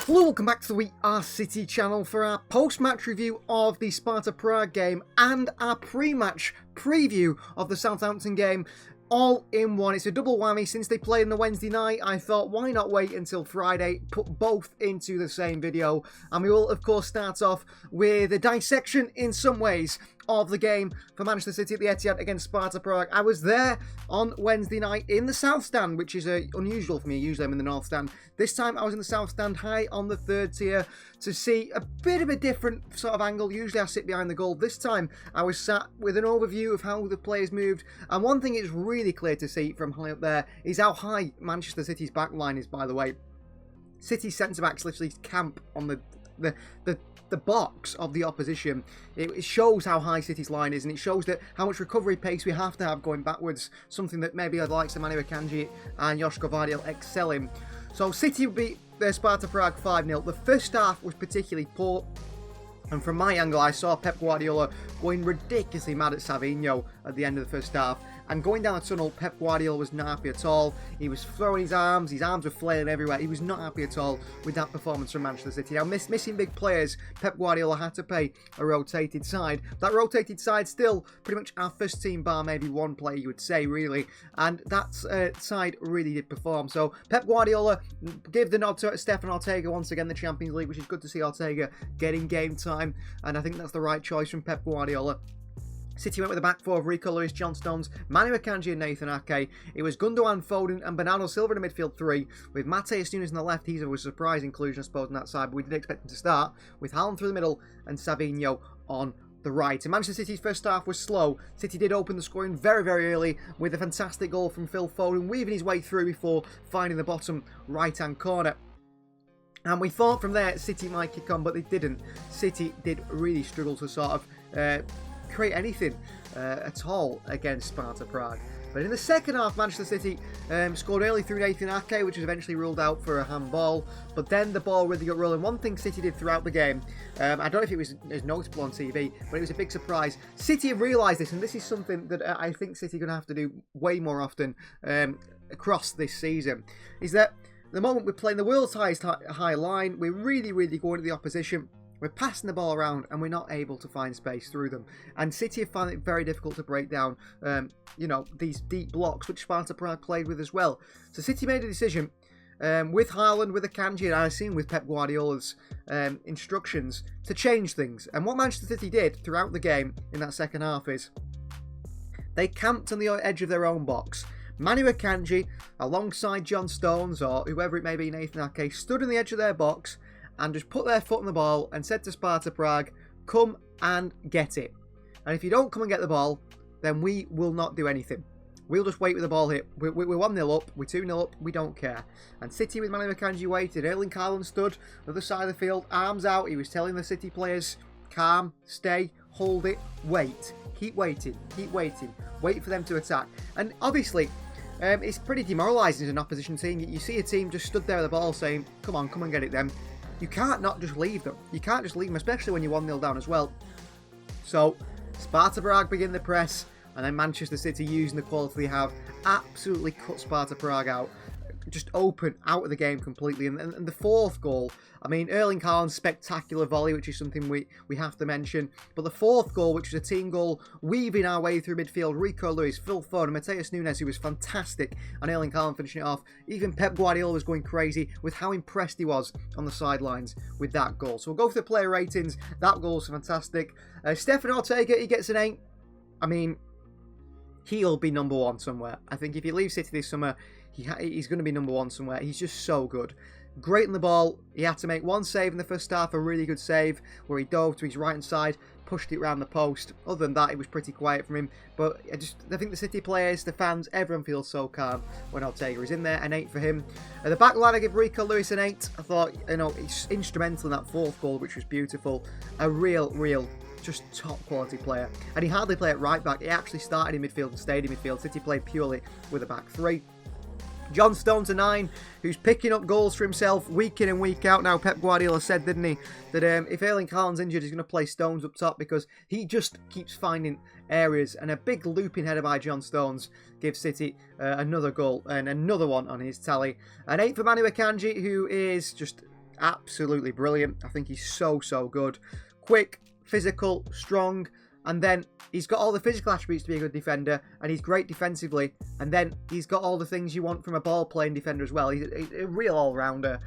Hello, welcome back to the We Are City channel for our post-match review of the Sparta Prague game and our pre-match preview of the Southampton game. All in one. It's a double whammy. Since they played on the Wednesday night, I thought, why not wait until Friday, put both into the same video. And we will, of course, start off with a dissection, in some ways, of the game for Manchester City at the Etihad against Sparta Prague. I was there on Wednesday night in the South Stand, which is unusual for me. Usually I'm in the North Stand. This time I was in the South Stand, high on the third tier, to see a bit of a different sort of angle. Usually I sit behind the goal. This time I was sat with an overview of how the players moved. And one thing is really clear to see from high up there is how high Manchester City's back line is, by the way. City centre-backs literally camp on the box of the opposition. It shows how high City's line is, and it shows that how much recovery pace we have to have going backwards, something that maybe I'd like Manu Akanji and Joško Vardiel excel in. So City beat Sparta Prague 5-0. The first half was particularly poor, and from my angle I saw Pep Guardiola going ridiculously mad at Savinho at the end of the first half. And going down the tunnel, Pep Guardiola was not happy at all. He was throwing his arms were flailing everywhere. He was not happy at all with that performance from Manchester City. Now, missing big players, Pep Guardiola had to play a rotated side. That rotated side still pretty much our first team bar maybe one player, you would say, really. And that side really did perform. So Pep Guardiola gave the nod to Stefan Ortega once again, the Champions League, which is good to see Ortega getting game time. And I think that's the right choice from Pep Guardiola. City went with a back four of Rico Lewis, John Stones, Manu Akanji and Nathan Ake. It was Gundogan, Foden and Bernardo Silva in the midfield three, with Matheus Nunes on the left. He's a surprise inclusion, I suppose, on that side, but we did expect him to start, with Haaland through the middle and Savinho on the right. And Manchester City's first half was slow. City did open the scoring very, very early with a fantastic goal from Phil Foden, weaving his way through before finding the bottom right-hand corner. And we thought from there City might kick on, but they didn't. City did really struggle to sort of create anything at all against Sparta Prague. But in the second half, Manchester City scored early through Nathan Ake, which was eventually ruled out for a handball. But then the ball really got rolling. One thing City did throughout the game, I don't know if it was as noticeable on TV, but it was a big surprise. City have realised this, and this is something that I think City are going to have to do way more often across this season, is that the moment we're playing the world's highest high line, we're really going to the opposition. We're passing the ball around and we're not able to find space through them. And City have found it very difficult to break down, these deep blocks, which Sparta Prague played with as well. So City made a decision with Haaland, with Akanji, and I assume with Pep Guardiola's instructions to change things. And what Manchester City did throughout the game in that second half is they camped on the edge of their own box. Manu Akanji, alongside John Stones or whoever it may be, Nathan Ake, stood on the edge of their box and just put their foot on the ball and said to Sparta Prague, come and get it. And if you don't come and get the ball, then we will not do anything. We'll just wait with the ball hit. We're 1-0 up, we're 2-0 up, we don't care. And City with Manu Akanji waited. Erling Haaland stood on the other side of the field, arms out. He was telling the City players, calm, stay, hold it, wait. Keep waiting, wait for them to attack. And obviously, it's pretty demoralising as an opposition team. You see a team just stood there with the ball saying, come on get it then. You can't not just leave them. You can't just leave them, especially when you're 1-0 down as well. So, Sparta Prague begin the press, and then Manchester City, using the quality they have, absolutely cut Sparta Prague out. Just open out of the game completely. And the fourth goal, I mean, Erling Haaland's spectacular volley, which is something we have to mention. But the fourth goal, which was a team goal, weaving our way through midfield, Rico Lewis, Phil Foden, Matheus Nunes, who was fantastic, and Erling Haaland finishing it off. Even Pep Guardiola was going crazy with how impressed he was on the sidelines with that goal. So we'll go for the player ratings. That goal was fantastic. Stefan Ortega, he gets an 8. I mean, he'll be number one somewhere. I think if he leaves City this summer, he's going to be number one somewhere. He's just so good. Great on the ball. He had to make one save in the first half, a really good save, where he dove to his right-hand side, pushed it around the post. Other than that, it was pretty quiet from him. But I think the City players, the fans, everyone feels so calm when Ortega is in there. An 8 for him. At the back line, I give Rico Lewis an 8. I thought, he's instrumental in that fourth goal, which was beautiful. A real just top quality player. And he hardly played at right back. He actually started in midfield and stayed in midfield. City played purely with a back three. John Stones, a 9, who's picking up goals for himself week in and week out. Now, Pep Guardiola said, didn't he, that if Erling Haaland's injured, he's going to play Stones up top because he just keeps finding areas. And a big looping header by John Stones gives City another goal and another one on his tally. An 8 for Manu Akanji, who is just Absolutely brilliant. I think he's so good. Quick, physical, strong, and then he's got all the physical attributes to be a good defender, and he's great defensively, and then he's got all the things you want from a ball-playing defender as well. He's a real all-rounder.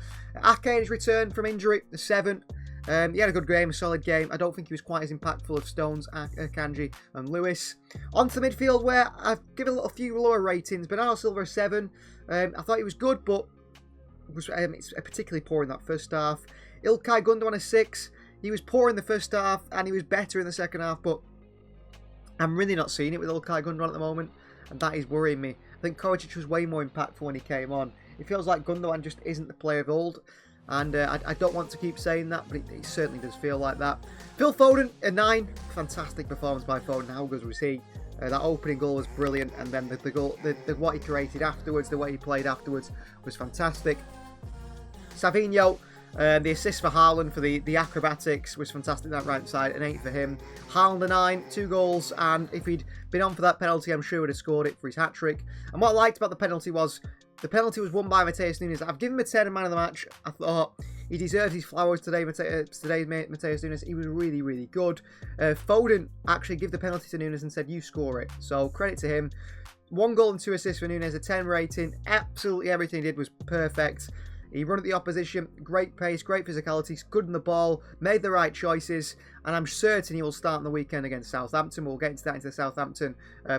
Ake's returned from injury, the 7. He had a good game, a solid game. I don't think he was quite as impactful as Stones, Akanji and Lewis. On to the midfield, where I've given a few lower ratings. Bernardo Silva, a 7. I thought he was good, but was particularly poor in that first half. Ilkay Gundogan, a 6. He was poor in the first half, and he was better in the second half, but I'm really not seeing it with Ilkay Gundogan at the moment, and that is worrying me. I think Kovacic was way more impactful when he came on. It feels like Gundogan just isn't the player of old, and I don't want to keep saying that, but it certainly does feel like that. Phil Foden, a 9. Fantastic performance by Foden. How good was he? That opening goal was brilliant, and then the goal, what he created afterwards, the way he played afterwards was fantastic. Savinho, the assist for Haaland for the acrobatics was fantastic. That right side, an 8 for him. Haaland, a 9, 2 goals, and if he'd been on for that penalty, I'm sure he would have scored it for his hat-trick. And what I liked about the penalty was won by Matheus Nunes. I've given him a 10 man of the match. I thought he deserves his flowers today, today's Matheus Nunes. He was really good. Foden actually gave the penalty to Nunes and said, you score it. So credit to him. 1 goal and 2 assists for Nunes, a 10 rating. Absolutely everything he did was perfect. He run at the opposition, great pace, great physicality, good in the ball, made the right choices, and I'm certain he will start on the weekend against Southampton. We'll get into that into the Southampton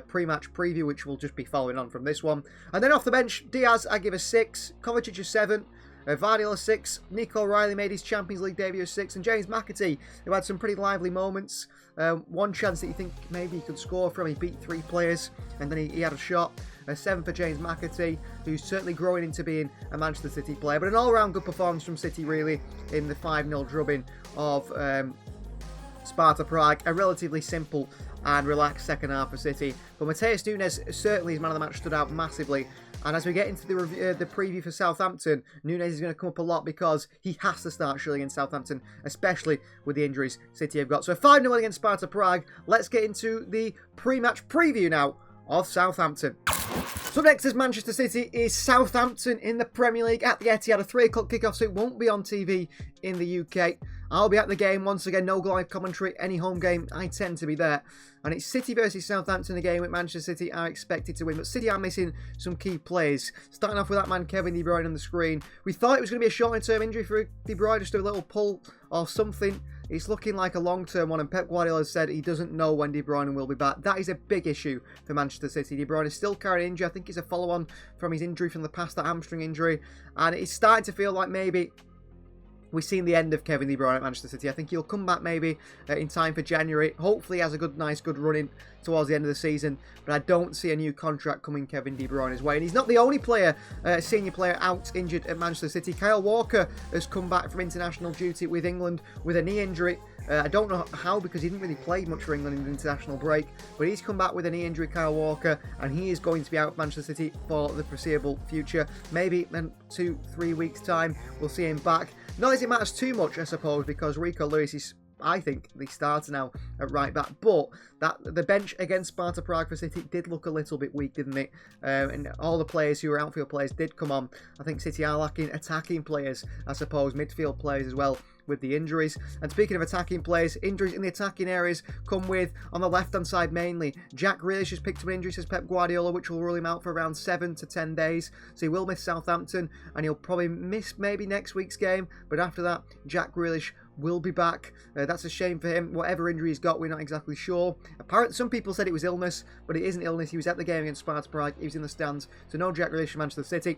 pre-match preview, which will just be following on from this one. And then off the bench, Diaz, I give a 6, Kovacic a 7, Vardy a 6, Nico Riley made his Champions League debut a 6, and James McAtee, who had some pretty lively moments. One chance that you think maybe he could score from, he beat 3 players, and then he had a shot. A 7 for James McAtee, who's certainly growing into being a Manchester City player. But an all-round good performance from City, really, in the 5-0 drubbing of Sparta Prague. A relatively simple and relaxed second half for City. But Matheus Nunes, certainly his man of the match, stood out massively. And as we get into the preview for Southampton, Nunes is going to come up a lot because he has to start surely against Southampton, especially with the injuries City have got. So a 5-0 against Sparta Prague. Let's get into the pre-match preview now of Southampton. So next is Manchester City is Southampton in the Premier League at the Etihad, a 3 o'clock kickoff, so it won't be on TV in the UK. I'll be at the game once again, no live commentary, any home game, I tend to be there. And it's City versus Southampton, a game with Manchester City are expected to win, but City are missing some key players. Starting off with that man Kevin De Bruyne on the screen. We thought it was going to be a short-term injury for De Bruyne, just a little pull or something. It's looking like a long-term one, and Pep Guardiola has said he doesn't know when De Bruyne will be back. That is a big issue for Manchester City. De Bruyne is still carrying injury. I think it's a follow-on from his injury from the past, that hamstring injury. And it's starting to feel like maybe we've seen the end of Kevin De Bruyne at Manchester City. I think he'll come back maybe in time for January. Hopefully he has a good run in towards the end of the season. But I don't see a new contract coming Kevin De Bruyne's way. And he's not the only player, senior player, out injured at Manchester City. Kyle Walker has come back from international duty with England with a knee injury. I don't know how, because he didn't really play much for England in the international break. But he's come back with a knee injury, Kyle Walker. And he is going to be out of Manchester City for the foreseeable future. Maybe in 2-3 weeks' time, we'll see him back. Not as it matters too much, I suppose, because Rico Lewis is, I think, the starter now at right back. But the bench against Sparta Prague for City did look a little bit weak, didn't it? And all the players who were outfield players did come on. I think City are lacking attacking players, I suppose, midfield players as well, with the injuries. And speaking of attacking players, injuries in the attacking areas come with, on the left-hand side mainly, Jack Grealish has picked up an injury, says Pep Guardiola, which will rule him out for around 7 to 10 days. So he will miss Southampton, and he'll probably miss maybe next week's game. But after that, Jack Grealish will be back. That's a shame for him. Whatever injury he's got, we're not exactly sure. Apparently, some people said it was illness, but it isn't illness. He was at the game against Sparta Prague. He was in the stands. So no Jack Grealish for Manchester City.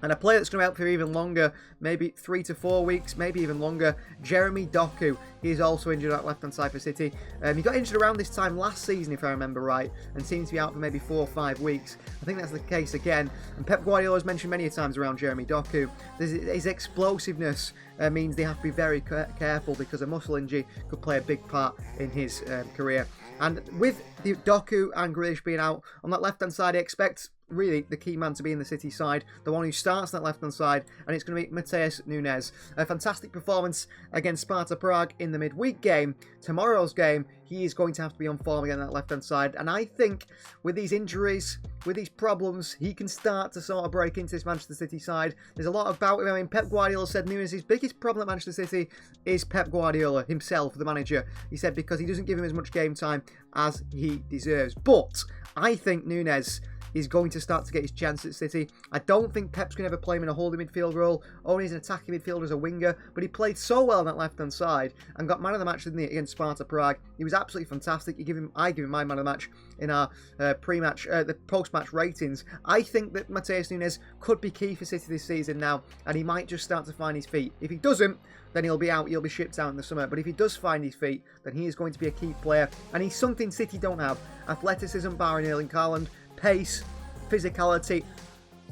And a player that's going to be out for even longer, maybe 3 to 4 weeks, maybe even longer, Jeremy Doku. He is also injured at left-hand side for City. He got injured around this time last season, if I remember right, and seems to be out for maybe 4 or 5 weeks. I think that's the case again. And Pep Guardiola has mentioned many times around Jeremy Doku, his explosiveness means they have to be very careful, because a muscle injury could play a big part in his career. And with the Doku and Grealish being out on that left-hand side, I expect really the key man to be in the City side, the one who starts that left-hand side, and it's going to be Matheus Nunes. A fantastic performance against Sparta Prague in the midweek game. Tomorrow's game he is going to have to be on form again on that left-hand side. And I think with these injuries, with these problems, he can start to sort of break into this Manchester City side. There's a lot about him. I mean, Pep Guardiola said Núñez's biggest problem at Manchester City is Pep Guardiola himself, the manager. He said because he doesn't give him as much game time as he deserves. But I think Núñez is going to start to get his chance at City. I don't think Pep's going to ever play him in a holding midfield role, only as an attacking midfielder as a winger, but he played so well on that left-hand side and got man of the match, didn't he, against Sparta Prague. He was absolutely fantastic. I give him my man of the match in our the post-match ratings. I think that Matheus Núñez could be key for City this season now, and he might just start to find his feet. If he doesn't, then he'll be out, he'll be shipped out in the summer. But if he does find his feet, then he is going to be a key player, and he's something City don't have. Athleticism, barring Erling Haaland, pace, physicality,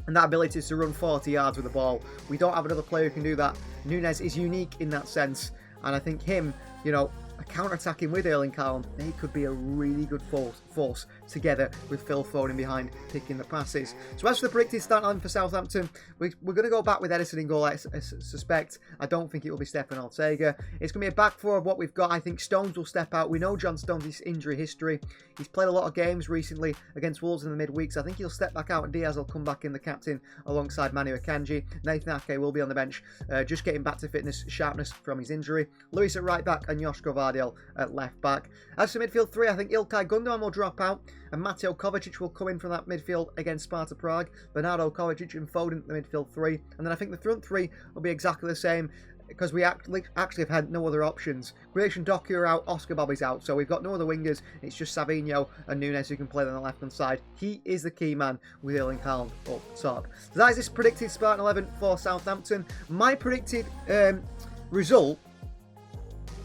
and that ability to run 40 yards with the ball. We don't have another player who can do that. Núñez is unique in that sense, and I think him, you know, counter-attacking with Erling Haaland, they could be a really good force together with Phil Foden behind picking the passes. So as for the predicted starting 11 for Southampton, we're going to go back with Edison in goal, I suspect. I don't think it will be Stefan Ortega. It's going to be a back four of what we've got. I think Stones will step out. We know John Stones' injury history. He's played a lot of games recently against Wolves in the midweek, so I think he'll step back out and Diaz will come back in the captain alongside Manu Akanji. Nathan Ake will be on the bench, just getting back to fitness, sharpness from his injury. Lewis at right back and Joško Vardiel at left back. As for midfield three, I think Ilkay Gundogan will drop out and Mateo Kovacic will come in from that midfield against Sparta Prague. Bernardo Kovacic and Foden at the midfield three. And then I think the front three will be exactly the same because we actually have had no other options. Grealish and Doku are out, Oscar Bobby's out, so we've got no other wingers. It's just Savinho and Núñez who can play on the left-hand side. He is the key man with Erling Haaland up top. So that is this predicted Spartan 11 for Southampton. My predicted result,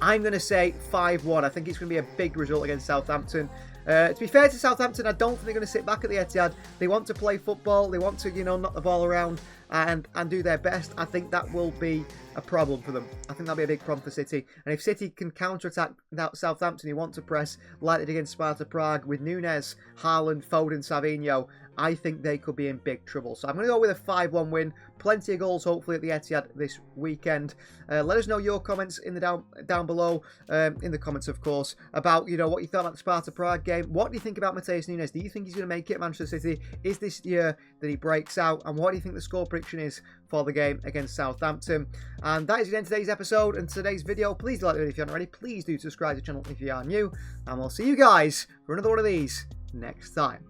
I'm going to say 5-1. I think it's going to be a big result against Southampton. To be fair to Southampton, I don't think they're going to sit back at the Etihad. They want to play football. They want to, you know, knock the ball around and do their best. I think that will be a problem for them. I think that'll be a big problem for City. And if City can counter-attack Southampton, who want to press like they did against Sparta Prague with Núñez, Haaland, Foden, Savinho, I think they could be in big trouble. So I'm going to go with a 5-1 win. Plenty of goals, hopefully, at the Etihad this weekend. Let us know your comments in the down below, in the comments, of course, about, you know, what you thought about the Sparta Prague game. What do you think about Matheus Núñez? Do you think he's going to make it at Manchester City? Is this year that he breaks out? And what do you think the score prediction is for the game against Southampton? And that is the end of today's episode and today's video. Please do like the video if you haven't already. Please do subscribe to the channel if you are new. And we'll see you guys for another one of these next time.